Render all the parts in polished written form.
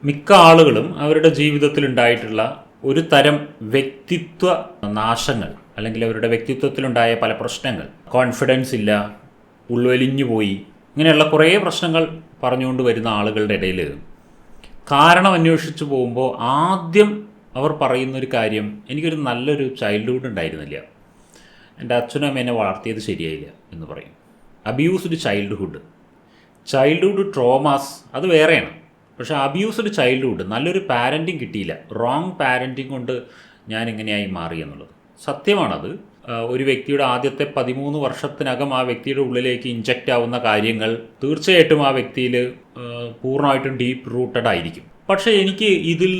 മിക്ക ആളുകളും അവരുടെ ജീവിതത്തിലുണ്ടായിട്ടുള്ള ഒരു തരം വ്യക്തിത്വ നാശങ്ങൾ, അല്ലെങ്കിൽ അവരുടെ വ്യക്തിത്വത്തിലുണ്ടായ പല പ്രശ്നങ്ങൾ, കോൺഫിഡൻസ് ഇല്ല, ഉൾവലിഞ്ഞു പോയി, ഇങ്ങനെയുള്ള കുറേ പ്രശ്നങ്ങൾ പറഞ്ഞുകൊണ്ട് വരുന്ന ആളുകളുടെ ഇടയിൽ കാരണം അന്വേഷിച്ച് പോകുമ്പോൾ ആദ്യം അവർ പറയുന്നൊരു കാര്യം, എനിക്കൊരു നല്ലൊരു ചൈൽഡ്ഹുഡ് ഉണ്ടായിരുന്നില്ല, എൻ്റെ അച്ഛനും അമ്മ എന്നെ വളർത്തിയത് ശരിയായില്ല എന്ന് പറയും. അബ്യൂസ്ഡ് ചൈൽഡ്ഹുഡ് ട്രോമാസ് അത് വേറെയാണ്. പക്ഷേ അബ്യൂസ്ഡ് ചൈൽഡ്ഹുഡ്, നല്ലൊരു പാരൻറ്റിങ് കിട്ടിയില്ല, റോങ് പാരൻറ്റിങ് കൊണ്ട് ഞാൻ ഇങ്ങനെയായി മാറി എന്നുള്ളത് സത്യമാണത്. ഒരു വ്യക്തിയുടെ ആദ്യത്തെ 13 വർഷത്തിനകം ആ വ്യക്തിയുടെ ഉള്ളിലേക്ക് ഇഞ്ചക്റ്റ് ആവുന്ന കാര്യങ്ങൾ തീർച്ചയായിട്ടും ആ വ്യക്തിയിൽ പൂർണ്ണമായിട്ടും ഡീപ്പ് റൂട്ടഡ് ആയിരിക്കും. പക്ഷേ എനിക്ക് ഇതിൽ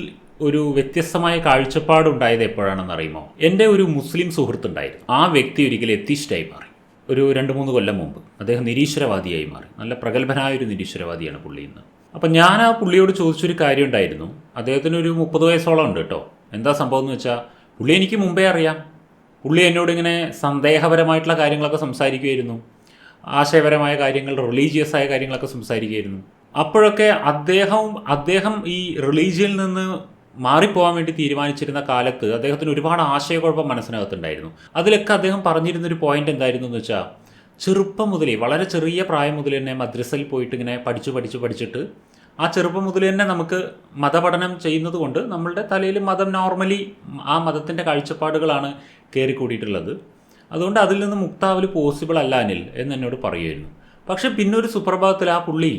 ഒരു വ്യത്യസ്തമായ കാഴ്ചപ്പാടുണ്ടായത് എപ്പോഴാണെന്ന് അറിയുമോ? എൻ്റെ ഒരു മുസ്ലിം സുഹൃത്തുണ്ടായിരുന്നു. ആ വ്യക്തി ഒരിക്കലും എത്തിസ്റ്റായി മാറി. ഒരു 2-3 കൊല്ലം മുമ്പ് അദ്ദേഹം നിരീശ്വരവാദിയായി മാറി. നല്ല പ്രഗത്ഭനായൊരു നിരീശ്വരവാദിയാണ് പുള്ളി ഇന്ന്. അപ്പം ഞാൻ ആ പുള്ളിയോട് ചോദിച്ചൊരു കാര്യം ഉണ്ടായിരുന്നു. അദ്ദേഹത്തിന് ഒരു 30 വയസ്സോളം ഉണ്ട് കേട്ടോ. എന്താ സംഭവം എന്ന് വെച്ചാൽ, പുള്ളി എനിക്ക് മുമ്പേ അറിയാം. പുള്ളി എന്നോട് ഇങ്ങനെ സന്ദേഹപരമായിട്ടുള്ള കാര്യങ്ങളൊക്കെ സംസാരിക്കുമായിരുന്നു, ആശയപരമായ കാര്യങ്ങൾ, റിലീജിയസ് ആയ കാര്യങ്ങളൊക്കെ സംസാരിക്കുമായിരുന്നു. അപ്പോഴൊക്കെ അദ്ദേഹം ഈ റിലീജിയനിൽ നിന്ന് മാറിപ്പോകാൻ വേണ്ടി തീരുമാനിച്ചിരുന്ന കാലത്ത് അദ്ദേഹത്തിന് ഒരുപാട് ആശയക്കുഴപ്പം മനസ്സിനകത്തുണ്ടായിരുന്നു. അതിലൊക്കെ അദ്ദേഹം പറഞ്ഞിരുന്നൊരു പോയിന്റ് എന്തായിരുന്നു എന്ന് വെച്ചാൽ, ചെറുപ്പം മുതലേ, വളരെ ചെറിയ പ്രായം മുതൽ തന്നെ മദ്രസയിൽ പോയിട്ട് ഇങ്ങനെ പഠിച്ചിട്ട് ആ ചെറുപ്പം മുതൽ തന്നെ നമുക്ക് മതപഠനം ചെയ്യുന്നത് കൊണ്ട് നമ്മളുടെ തലയിൽ മതം നോർമലി ആ മതത്തിൻ്റെ കാഴ്ചപ്പാടുകളാണ് കയറിക്കൂടിയിട്ടുള്ളത്. അതുകൊണ്ട് അതിൽ നിന്ന് മുക്താവൽ പോസിബിൾ അല്ല അനിൽ എന്ന് എന്നോട് പറയുമായിരുന്നു. പക്ഷേ പിന്നെ ഒരു സുപ്രഭാതത്തിൽ ആ പുള്ളി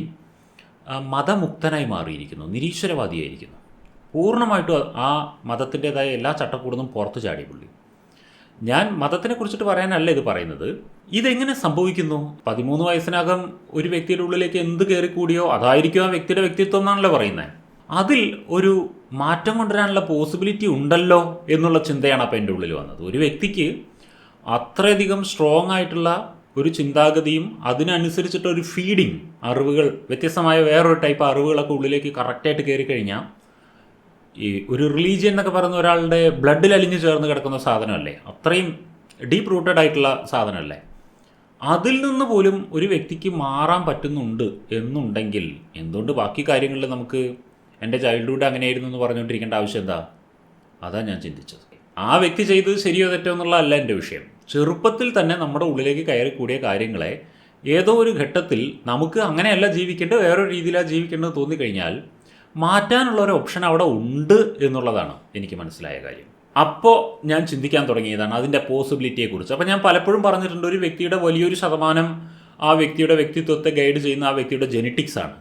മതമുക്തനായി മാറിയിരിക്കുന്നു, നിരീശ്വരവാദിയായിരിക്കുന്നു. പൂർണ്ണമായിട്ടും ആ മതത്തിൻ്റെതായ എല്ലാ ചട്ടക്കൂടും പുറത്തു ചാടി പുള്ളി. ഞാൻ മതത്തിനെ കുറിച്ചിട്ട് പറയാനല്ല ഇത് പറയുന്നത്. ഇതെങ്ങനെ സംഭവിക്കുന്നു? 13 വയസ്സിനകം ഒരു വ്യക്തിയുടെ ഉള്ളിലേക്ക് എന്ത് കയറിക്കൂടിയോ അതായിരിക്കും ആ വ്യക്തിയുടെ വ്യക്തിത്വം എന്നാണല്ലോ പറയുന്നത്. അതിൽ ഒരു മാറ്റം കൊണ്ടുവരാനുള്ള പോസിബിലിറ്റി ഉണ്ടല്ലോ എന്നുള്ള ചിന്തയാണ് അപ്പോൾ എൻ്റെ ഉള്ളിൽ വന്നത്. ഒരു വ്യക്തിക്ക് അത്രയധികം സ്ട്രോങ് ആയിട്ടുള്ള ഒരു ചിന്താഗതിയും അതിനനുസരിച്ചിട്ടൊരു ഫീഡിങ്, അറിവുകൾ, വ്യത്യസ്തമായ വേറൊരു ടൈപ്പ് അറിവുകളൊക്കെ ഉള്ളിലേക്ക് കറക്റ്റായിട്ട് കയറി കഴിഞ്ഞാൽ, ഈ ഒരു റിലീജിയൻ എന്നൊക്കെ പറയുന്ന ഒരാളുടെ ബ്ലഡിൽ അലിഞ്ഞു ചേർന്ന് കിടക്കുന്ന സാധനമല്ലേ, അത്രയും ഡീപ്പ് റൂട്ടഡ് ആയിട്ടുള്ള സാധനമല്ലേ, അതിൽ നിന്ന് പോലും ഒരു വ്യക്തിക്ക് മാറാൻ പറ്റുന്നുണ്ട് എന്നുണ്ടെങ്കിൽ എന്തുകൊണ്ട് ബാക്കി കാര്യങ്ങളിൽ നമുക്ക് എൻ്റെ ചൈൽഡ്ഹുഡ് അങ്ങനെയായിരുന്നു എന്ന് പറഞ്ഞുകൊണ്ടിരിക്കേണ്ട ആവശ്യം എന്താ? അതാണ് ഞാൻ ചിന്തിച്ചത്. ആ വ്യക്തി ചെയ്തത് ശരിയോ തെറ്റോ എന്നുള്ളതല്ല എൻ്റെ വിഷയം. ചെറുപ്പത്തിൽ തന്നെ നമ്മുടെ ഉള്ളിലേക്ക് കയറി കൂടിയ കാര്യങ്ങളെ ഏതോ ഒരു ഘട്ടത്തിൽ നമുക്ക് അങ്ങനെയല്ല ജീവിക്കേണ്ടത്, വേറൊരു രീതിയിലാണ് ജീവിക്കേണ്ടത് തോന്നിക്കഴിഞ്ഞാൽ മാറ്റാനുള്ള ഒരു ഓപ്ഷൻ അവിടെ ഉണ്ട് എന്നുള്ളതാണ് എനിക്ക് മനസ്സിലായ കാര്യം. അപ്പോൾ ഞാൻ ചിന്തിക്കാൻ തുടങ്ങിയതാണ് അതിൻ്റെ പോസിബിലിറ്റിയെക്കുറിച്ച്. അപ്പോൾ ഞാൻ പലപ്പോഴും പറഞ്ഞിട്ടുണ്ട്, ഒരു വ്യക്തിയുടെ വലിയൊരു ശതമാനം ആ വ്യക്തിയുടെ വ്യക്തിത്വത്തെ ഗൈഡ് ചെയ്യുന്ന ആ വ്യക്തിയുടെ ജെനറ്റിക്സ് ആണ്.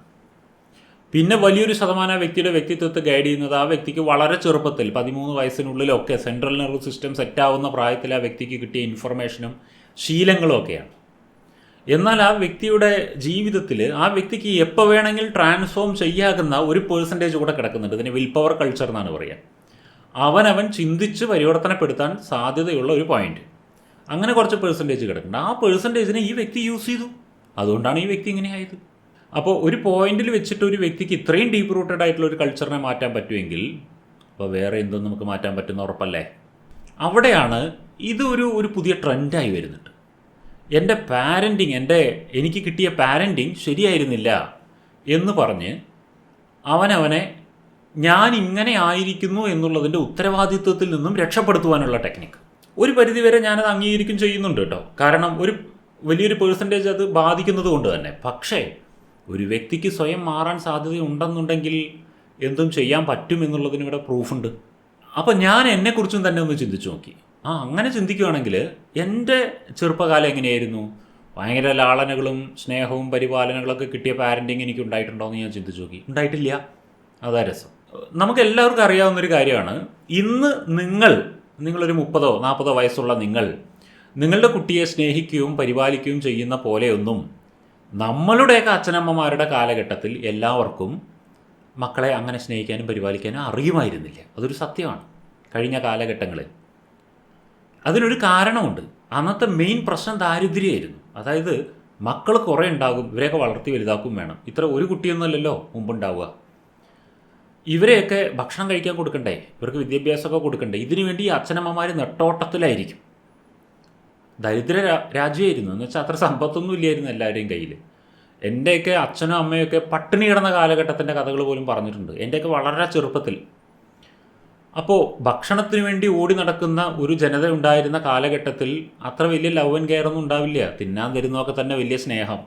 പിന്നെ വലിയൊരു ശതമാനം ആ വ്യക്തിയുടെ വ്യക്തിത്വത്തെ ഗൈഡ് ചെയ്യുന്നത് ആ വ്യക്തിക്ക് വളരെ ചെറുപ്പത്തിൽ 13 വയസ്സിനുള്ളിലൊക്കെ സെൻട്രൽ നെർവസ് സിസ്റ്റം സെറ്റാവുന്ന പ്രായത്തിൽ ആ വ്യക്തിക്ക് കിട്ടിയ ഇൻഫർമേഷനും ശീലങ്ങളും ഒക്കെയാണ്. എന്നാൽ ആ വ്യക്തിയുടെ ജീവിതത്തിൽ ആ വ്യക്തിക്ക് എപ്പോൾ വേണമെങ്കിൽ ട്രാൻസ്ഫോം ചെയ്യാകുന്ന ഒരു പേഴ്സൻറ്റേജ് കൂടെ കിടക്കുന്നുണ്ട്. ഇതിന് വിൽ പവർ കൾച്ചർ എന്നാണ് പറയുക. അവൻ ചിന്തിച്ച് പരിവർത്തനപ്പെടുത്താൻ സാധ്യതയുള്ള ഒരു പോയിന്റ്, അങ്ങനെ കുറച്ച് പേഴ്സൻറ്റേജ് കിടക്കുന്നുണ്ട്. ആ പേഴ്സൻറ്റേജിനെ ഈ വ്യക്തി യൂസ് ചെയ്തു, അതുകൊണ്ടാണ് ഈ വ്യക്തി ഇങ്ങനെ ആയത്. അപ്പോൾ ഒരു പോയിന്റിൽ വെച്ചിട്ട് ഒരു വ്യക്തിക്ക് ഇത്രയും ഡീപ്പ് റൂട്ടഡ് ആയിട്ടുള്ള ഒരു കൾച്ചറിനെ മാറ്റാൻ പറ്റുമെങ്കിൽ അപ്പോൾ വേറെ എന്തും നമുക്ക് മാറ്റാൻ പറ്റുന്ന ഉറപ്പല്ലേ? അവിടെയാണ് ഇത് ഒരു പുതിയ ട്രെൻഡായി വരുന്നുണ്ട്. എൻ്റെ പാരൻറ്റിങ്, എനിക്ക് കിട്ടിയ പാരൻറ്റിങ് ശരിയായിരുന്നില്ല എന്ന് പറഞ്ഞ് അവനെ ഞാൻ ഇങ്ങനെ ആയിരിക്കുന്നു എന്നുള്ളതിൻ്റെ ഉത്തരവാദിത്വത്തിൽ നിന്നും രക്ഷപ്പെടുത്തുവാനുള്ള ടെക്നിക്ക് ഒരു പരിധിവരെ ഞാനത് അംഗീകരിക്കും ചെയ്യുന്നുണ്ട് കേട്ടോ. കാരണം ഒരു വലിയൊരു പേഴ്സൻറ്റേജ് അത് ബാധിക്കുന്നത് കൊണ്ട് തന്നെ. പക്ഷേ ഒരു വ്യക്തിക്ക് സ്വയം മാറാൻ സാധ്യതയുണ്ടെന്നുണ്ടെങ്കിൽ എന്തും ചെയ്യാൻ പറ്റും എന്നുള്ളതിന് ഇവിടെ പ്രൂഫുണ്ട്. അപ്പോൾ ഞാൻ എന്നെക്കുറിച്ചും തന്നെ ഒന്ന് ചിന്തിച്ചു നോക്കി. അങ്ങനെ ചിന്തിക്കുകയാണെങ്കിൽ എൻ്റെ ചെറുപ്പകാലം എങ്ങനെയായിരുന്നു? ഭയങ്കര ലാളനകളും സ്നേഹവും പരിപാലനകളൊക്കെ കിട്ടിയ പാരൻറ്റിങ് എനിക്ക് ഉണ്ടായിട്ടുണ്ടോ എന്ന് ഞാൻ ചിന്തിച്ചു നോക്കി. ഉണ്ടായിട്ടില്ല. അതാ രസം. നമുക്കെല്ലാവർക്കും അറിയാവുന്നൊരു കാര്യമാണ്, ഇന്ന് നിങ്ങളൊരു 30-40 വയസ്സുള്ള നിങ്ങളുടെ കുട്ടിയെ സ്നേഹിക്കുകയും പരിപാലിക്കുകയും ചെയ്യുന്ന പോലെയൊന്നും നമ്മളുടെയൊക്കെ അച്ഛനമ്മമാരുടെ കാലഘട്ടത്തിൽ എല്ലാവർക്കും മക്കളെ അങ്ങനെ സ്നേഹിക്കാനും പരിപാലിക്കാനും അറിയുമായിരുന്നില്ല. അതൊരു സത്യമാണ്. കഴിഞ്ഞ കാലഘട്ടങ്ങളിൽ അതിനൊരു കാരണമുണ്ട്. അന്നത്തെ മെയിൻ പ്രശ്നം ദാരിദ്ര്യമായിരുന്നു. അതായത് മക്കൾ കുറേ ഉണ്ടാകും, ഇവരെയൊക്കെ വളർത്തി വലുതാക്കും വേണം. ഇത്ര ഒരു കുട്ടിയൊന്നുമല്ലല്ലോ മുമ്പുണ്ടാവുക. ഇവരെയൊക്കെ ഭക്ഷണം കഴിക്കാൻ കൊടുക്കണ്ടേ, ഇവർക്ക് വിദ്യാഭ്യാസമൊക്കെ കൊടുക്കണ്ടേ. ഇതിനു വേണ്ടി ഈ അച്ഛനമ്മമാർ നെട്ടോട്ടത്തിലായിരിക്കും. ദരിദ്ര രാജ്യമായിരുന്നു എന്ന് വെച്ചാൽ അത്ര സമ്പത്തൊന്നും ഇല്ലായിരുന്നു എല്ലാവരുടെയും കയ്യിൽ. എൻ്റെയൊക്കെ അച്ഛനും അമ്മയൊക്കെ പട്ടിണി കിടന്ന കാലഘട്ടത്തിൻ്റെ കഥകൾ പോലും പറഞ്ഞിട്ടുണ്ട്, എൻ്റെയൊക്കെ വളരെ ചെറുപ്പത്തിൽ. അപ്പോൾ ഭക്ഷണത്തിന് വേണ്ടി ഓടി നടക്കുന്ന ഒരു ജനത ഉണ്ടായിരുന്ന കാലഘട്ടത്തിൽ അത്ര വലിയ ലവ് ആൻഡ് കെയർ ഒന്നും ഉണ്ടാവില്ല. തിന്നാൻ തരുന്നതൊക്കെ തന്നെ വലിയ സ്നേഹം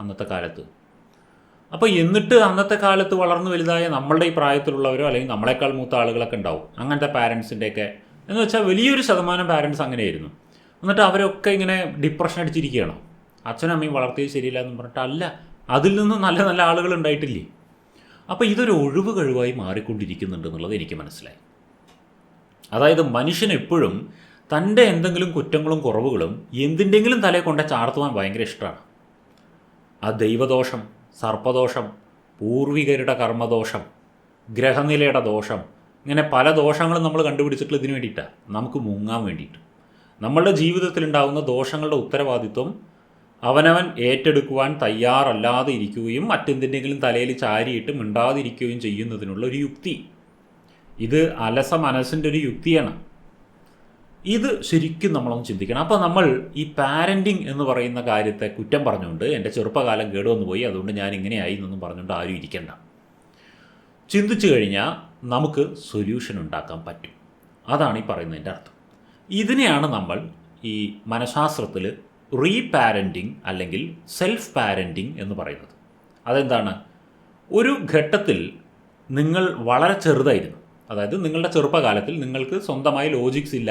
അന്നത്തെ കാലത്ത്. അപ്പോൾ എന്നിട്ട് അന്നത്തെ കാലത്ത് വളർന്നു വലുതായ നമ്മളുടെ ഈ പ്രായത്തിലുള്ളവരോ അല്ലെങ്കിൽ നമ്മളെക്കാൾ മൂത്ത ആളുകളൊക്കെ ഉണ്ടാവും അങ്ങനത്തെ പാരൻസിൻ്റെയൊക്കെ. എന്ന് വെച്ചാൽ വലിയൊരു ശതമാനം പാരൻസ് അങ്ങനെയായിരുന്നു. എന്നിട്ട് അവരൊക്കെ ഇങ്ങനെ ഡിപ്രഷൻ അടിച്ചിരിക്കുകയാണോ, അച്ഛനും അമ്മയും വളർത്തിയത് ശരിയില്ല എന്ന് പറഞ്ഞിട്ട്? അല്ല, അതിൽ നിന്നും നല്ല നല്ല ആളുകൾ ഉണ്ടായിട്ടില്ലേ? അപ്പോൾ ഇതൊരു ഒഴിവ് കഴിവായി മാറിക്കൊണ്ടിരിക്കുന്നുണ്ട് എന്നുള്ളത് എനിക്ക് മനസ്സിലായി. അതായത് മനുഷ്യൻ എപ്പോഴും തൻ്റെ എന്തെങ്കിലും കുറ്റങ്ങളും കുറവുകളും എന്തിൻ്റെങ്കിലും തലയെ കൊണ്ട് ചാർത്തുവാൻ ഭയങ്കര ഇഷ്ടമാണ്. ആ ദൈവദോഷം, സർപ്പദോഷം, പൂർവികരുടെ കർമ്മദോഷം, ഗ്രഹനിലയുടെ ദോഷം, ഇങ്ങനെ പല ദോഷങ്ങളും നമ്മൾ കണ്ടുപിടിച്ചിട്ടുള്ള ഇതിന് വേണ്ടിയിട്ടാണ്, നമുക്ക് മുങ്ങാൻ വേണ്ടിയിട്ട്. നമ്മളുടെ ജീവിതത്തിലുണ്ടാകുന്ന ദോഷങ്ങളുടെ ഉത്തരവാദിത്വം അവനവൻ ഏറ്റെടുക്കുവാൻ തയ്യാറല്ലാതെ ഇരിക്കുകയും മറ്റെന്തിൻ്റെങ്കിലും തലയിൽ ചാരിയിട്ട് മിണ്ടാതിരിക്കുകയും ചെയ്യുന്നതിനുള്ള ഒരു യുക്തി. ഇത് അലസ മനസ്സിൻ്റെ ഒരു യുക്തിയാണ്. ഇത് ശരിക്കും നമ്മളൊന്ന് ചിന്തിക്കണം. അപ്പോൾ നമ്മൾ ഈ പാരൻറ്റിങ് എന്ന് പറയുന്ന കാര്യത്തെ കുറ്റം പറഞ്ഞുകൊണ്ട് എൻ്റെ ചെറുപ്പകാലം കേടുവന്നു പോയി അതുകൊണ്ട് ഞാൻ ഇങ്ങനെയായി എന്നൊന്നും പറഞ്ഞുകൊണ്ട് ആരും ഇരിക്കേണ്ട. ചിന്തിച്ചു കഴിഞ്ഞാൽ നമുക്ക് സൊല്യൂഷൻ ഉണ്ടാക്കാൻ പറ്റും. അതാണ് ഈ പറയുന്നതിൻ്റെ അർത്ഥം. ഇതിനെയാണ് നമ്മൾ ഈ മനഃശാസ്ത്രത്തിൽ റീപാരൻറ്റിങ് അല്ലെങ്കിൽ സെൽഫ് പാരൻറ്റിങ് എന്ന് പറയുന്നത്. അതെന്താണ്? ഒരു ഘട്ടത്തിൽ നിങ്ങൾ വളരെ ചെറുതായിരുന്നു, അതായത് നിങ്ങളുടെ ചെറുപ്പകാലത്തിൽ നിങ്ങൾക്ക് സ്വന്തമായി ലോജിക്സ് ഇല്ല,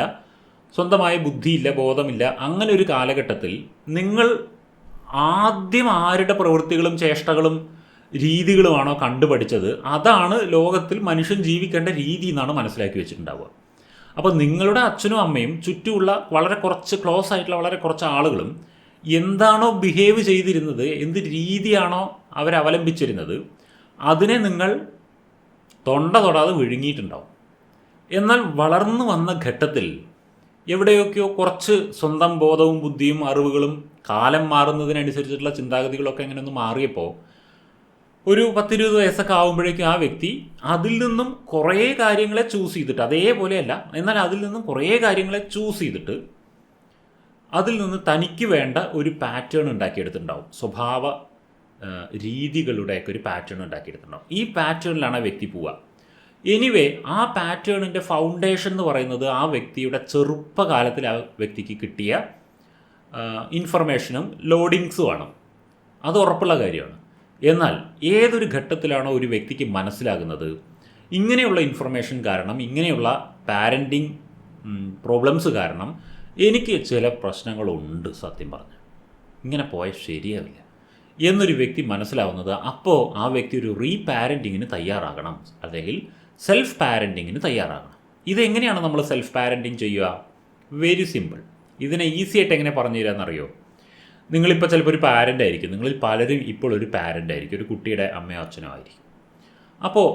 സ്വന്തമായ ബുദ്ധിയില്ല, ബോധമില്ല. അങ്ങനെ ഒരു കാലഘട്ടത്തിൽ നിങ്ങൾ ആദ്യം ആരുടെ പ്രവൃത്തികളും ചേഷ്ടകളും രീതികളുമാണോ കണ്ടുപഠിച്ചത്, അതാണ് ലോകത്തിൽ മനുഷ്യൻ ജീവിക്കേണ്ട രീതി എന്നാണ് മനസ്സിലാക്കി വെച്ചിട്ടുണ്ടാവുക. അപ്പോൾ നിങ്ങളുടെ അച്ഛനും അമ്മയും ചുറ്റുമുള്ള വളരെ കുറച്ച് ക്ലോസ് ആയിട്ടുള്ള വളരെ കുറച്ച് ആളുകളും എന്താണോ ബിഹേവ് ചെയ്തിരുന്നത്, എന്ത് രീതിയാണോ അവരവലംബിച്ചിരുന്നത്, അതിനെ നിങ്ങൾ തൊണ്ട തൊടാതെ വിഴുങ്ങിയിട്ടുണ്ടാവും. എന്നാൽ വളർന്നു വന്ന ഘട്ടത്തിൽ എവിടെയൊക്കെയോ കുറച്ച് സ്വന്തം ബോധവും ബുദ്ധിയും അറിവുകളും കാലം മാറുന്നതിനനുസരിച്ചിട്ടുള്ള ചിന്താഗതികളൊക്കെ ഇങ്ങനെ ഒന്ന് മാറിയപ്പോൾ ഒരു 10-20 വയസ്സൊക്കെ ആകുമ്പോഴേക്കും ആ വ്യക്തി അതിൽ നിന്നും കുറേ കാര്യങ്ങളെ ചൂസ് ചെയ്തിട്ട്, അതേപോലെയല്ല എന്നാൽ അതിൽ നിന്നും കുറേ കാര്യങ്ങളെ ചൂസ് ചെയ്തിട്ട് അതിൽ നിന്ന് തനിക്ക് വേണ്ട ഒരു പാറ്റേൺ ഉണ്ടാക്കിയെടുത്തിട്ടുണ്ടാവും. സ്വഭാവ രീതികളുടെയൊക്കെ ഒരു പാറ്റേൺ ഉണ്ടാക്കിയെടുത്തിട്ടുണ്ടാവും. ഈ പാറ്റേണിലാണ് ആ വ്യക്തി പോവുക. എനിവേ ആ പാറ്റേണിൻ്റെ ഫൗണ്ടേഷൻ എന്ന് പറയുന്നത് ആ വ്യക്തിയുടെ ചെറുപ്പകാലത്തിൽ ആ വ്യക്തിക്ക് കിട്ടിയ ഇൻഫർമേഷനും ലോഡിങ്സുമാണ്. അത് ഉറപ്പുള്ള കാര്യമാണ്. എന്നാൽ ഏതൊരു ഘട്ടത്തിലാണോ ഒരു വ്യക്തിക്ക് മനസ്സിലാകുന്നത് ഇങ്ങനെയുള്ള ഇൻഫർമേഷൻ കാരണം, ഇങ്ങനെയുള്ള പാരൻറ്റിങ് പ്രോബ്ലംസ് കാരണം എനിക്ക് ചില പ്രശ്നങ്ങളുണ്ട്, സത്യം പറഞ്ഞ് ഇങ്ങനെ പോയാൽ ശരിയാവില്ല എന്നൊരു വ്യക്തി മനസ്സിലാവുന്നത്, അപ്പോൾ ആ വ്യക്തി ഒരു റീപാരൻറ്റിങ്ങിന് തയ്യാറാകണം, അല്ലെങ്കിൽ സെൽഫ് പാരൻറ്റിങ്ങിന് തയ്യാറാകണം. ഇതെങ്ങനെയാണ് നമ്മൾ സെൽഫ് പാരൻറ്റിങ് ചെയ്യുക? Very simple. ഇതിനെ ഈസി ആയിട്ട് എങ്ങനെ പറഞ്ഞു തരാമെന്നറിയോ? നിങ്ങളിപ്പോൾ ചിലപ്പോൾ ഒരു പാരൻ്റ് ആയിരിക്കും, നിങ്ങളിൽ പലരും ഇപ്പോൾ ഒരു പാരൻ്റ് ആയിരിക്കും, ഒരു കുട്ടിയുടെ അമ്മയോ അച്ഛനോ ആയിരിക്കും. അപ്പോൾ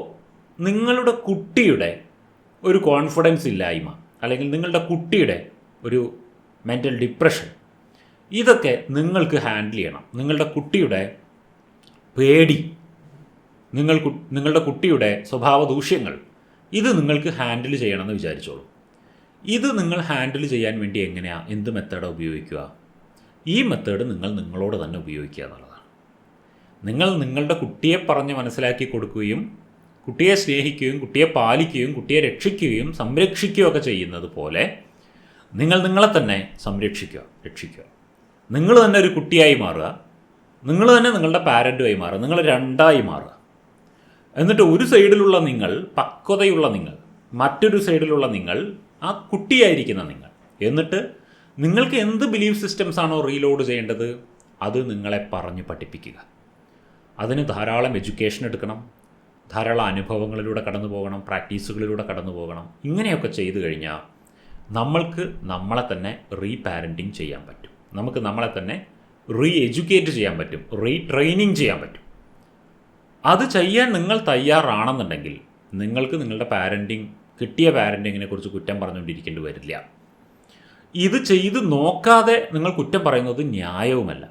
നിങ്ങളുടെ കുട്ടിയുടെ ഒരു കോൺഫിഡൻസ് ഇല്ലായ്മ, അല്ലെങ്കിൽ നിങ്ങളുടെ കുട്ടിയുടെ ഒരു മെൻ്റൽ ഡിപ്രഷൻ, ഇതൊക്കെ നിങ്ങൾക്ക് ഹാൻഡിൽ ചെയ്യണം. നിങ്ങളുടെ കുട്ടിയുടെ പേടി, നിങ്ങളുടെ കുട്ടിയുടെ സ്വഭാവ ദൂഷ്യങ്ങൾ, ഇത് നിങ്ങൾക്ക് ഹാൻഡിൽ ചെയ്യണമെന്ന് വിചാരിച്ചോളൂ. ഇത് നിങ്ങൾ ഹാൻഡിൽ ചെയ്യാൻ വേണ്ടി എന്ത് മെത്തേഡാണ് ഉപയോഗിക്കുക? ഈ മെത്തേഡ് നിങ്ങളോട് തന്നെ ഉപയോഗിക്കുക എന്നുള്ളതാണ്. നിങ്ങൾ നിങ്ങളുടെ കുട്ടിയെ പറഞ്ഞ് മനസ്സിലാക്കി കൊടുക്കുകയും കുട്ടിയെ സ്നേഹിക്കുകയും കുട്ടിയെ പാലിക്കുകയും കുട്ടിയെ രക്ഷിക്കുകയും സംരക്ഷിക്കുകയും ഒക്കെ ചെയ്യുന്നത് പോലെ നിങ്ങളെ തന്നെ രക്ഷിക്കുക. നിങ്ങൾ തന്നെ ഒരു കുട്ടിയായി മാറുക, നിങ്ങൾ തന്നെ നിങ്ങളുടെ പാരൻറ്റുമായി മാറുക, നിങ്ങൾ രണ്ടായി മാറുക. എന്നിട്ട് ഒരു സൈഡിലുള്ള നിങ്ങൾ, പക്വതയുള്ള നിങ്ങൾ, മറ്റൊരു സൈഡിലുള്ള നിങ്ങൾ, ആ കുട്ടിയായിരിക്കുന്ന നിങ്ങൾ. എന്നിട്ട് നിങ്ങൾക്ക് എന്ത് ബിലീഫ് സിസ്റ്റംസ് ആണോ റീലോഡ് ചെയ്യേണ്ടത് അത് നിങ്ങളെ പറഞ്ഞ് പഠിപ്പിക്കുക. അതിന് ധാരാളം എഡ്യൂക്കേഷൻ എടുക്കണം, ധാരാളം അനുഭവങ്ങളിലൂടെ കടന്നു പോകണം, പ്രാക്ടീസുകളിലൂടെ കടന്നു പോകണം. ഇങ്ങനെയൊക്കെ ചെയ്തു കഴിഞ്ഞാൽ നമ്മൾക്ക് നമ്മളെ തന്നെ റീപാരൻറ്റിങ് ചെയ്യാൻ പറ്റും, നമുക്ക് നമ്മളെ തന്നെ റീ എഡ്യൂക്കേറ്റ് ചെയ്യാൻ പറ്റും, റീട്രെയിനിങ് ചെയ്യാൻ പറ്റും. അത് ചെയ്യാൻ നിങ്ങൾ തയ്യാറാണെന്നുണ്ടെങ്കിൽ നിങ്ങൾക്ക് നിങ്ങളുടെ കിട്ടിയ പാരൻറ്റിങ്ങിനെ കുറിച്ച് കുറ്റം പറഞ്ഞുകൊണ്ടിരിക്കേണ്ടി വരില്ല. ഇത് ചെയ്ത് നോക്കാതെ നിങ്ങൾ കുറ്റം പറയുന്നത് ന്യായവുമല്ല.